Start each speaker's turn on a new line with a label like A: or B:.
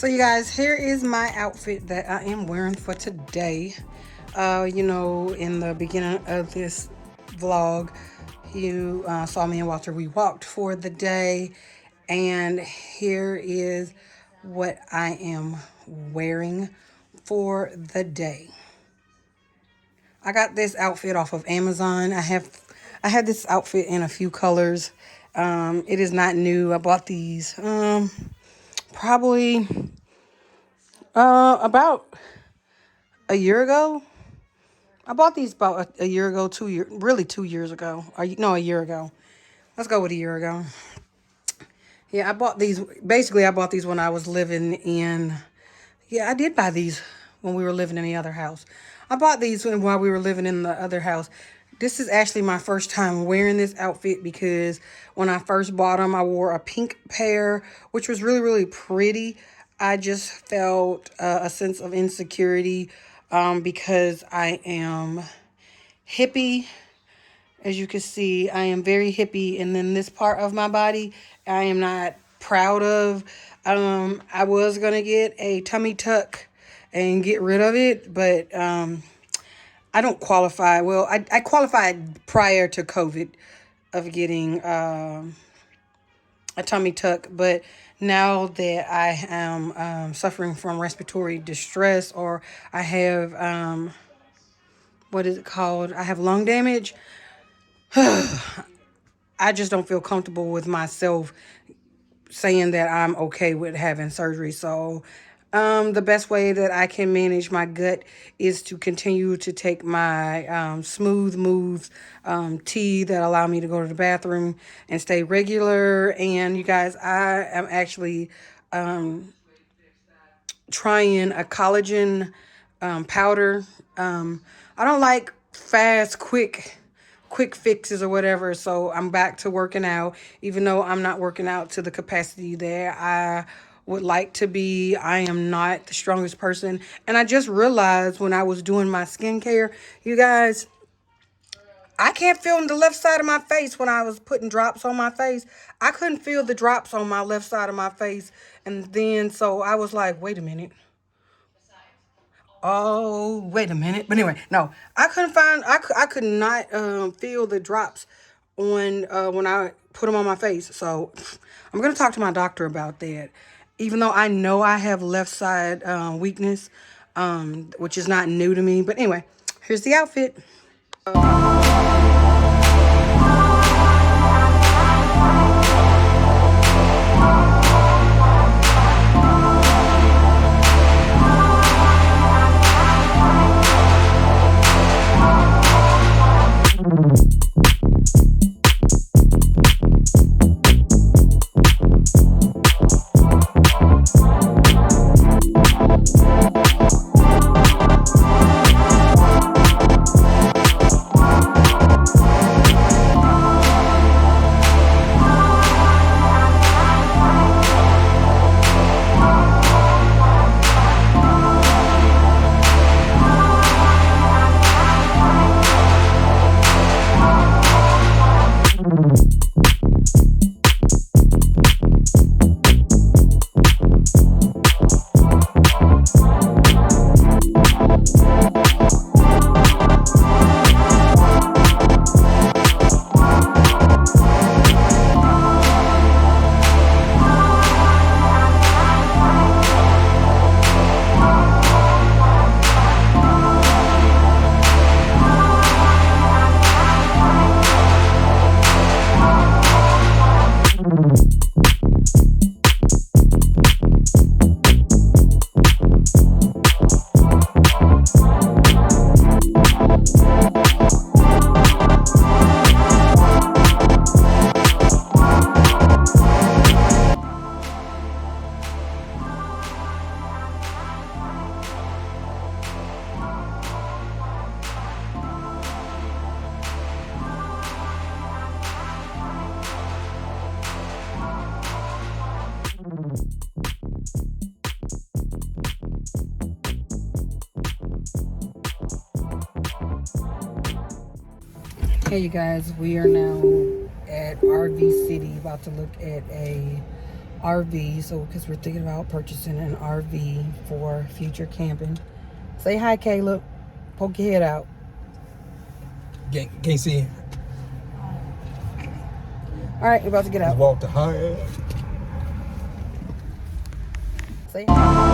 A: So you guys, here is my outfit that I am wearing for today. In the beginning of this vlog, you saw me and Walter. We walked for the day, and here is what I am wearing for the day. I got this outfit off of Amazon. I had this outfit in a few colors. It is not new. I bought these probably about a year ago. I bought these about a year ago, really 2 years ago. No, a year ago. Let's go with a year ago. Yeah, I bought these. Basically, I bought these when I was living in. Yeah, I did buy these when we were living in the other house. I bought these while we were living in the other house. This is actually my first time wearing this outfit because when I first bought them, I wore a pink pair, which was really, really pretty. I just felt a sense of insecurity because I am hippie. As you can see, I am very hippie, and then this part of my body, I am not proud of. I was going to get a tummy tuck and get rid of it, but I don't qualify. Well, I qualified prior to COVID of getting a tummy tuck, but now that I am suffering from respiratory distress, or I have, what is it called? I have lung damage. I just don't feel comfortable with myself saying that I'm okay with having surgery. So the best way that I can manage my gut is to continue to take my smooth moves tea that allow me to go to the bathroom and stay regular. And you guys, I am actually trying a collagen powder. I don't like fast, quick fixes or whatever. So I'm back to working out, even though I'm not working out to the capacity that I would like to be. I am not the strongest person. And I just realized when I was doing my skincare, you guys, I can't feel the left side of my face when I was putting drops on my face. I couldn't feel the drops on my left side of my face. And then so I was like, wait a minute. Oh, wait a minute. But anyway, no, I could not feel the drops on when I put them on my face. So I'm going to talk to my doctor about that. Even though I know I have left side weakness, which is not new to me. But anyway, here's the outfit. Hey you guys, we are now at RV City about to look at a RV. So, because we're thinking about purchasing an RV for future camping. Say hi, Caleb. Poke your head out.
B: Can't see.
A: All right, we're about to get out.
B: Walk the high.
A: Say hi.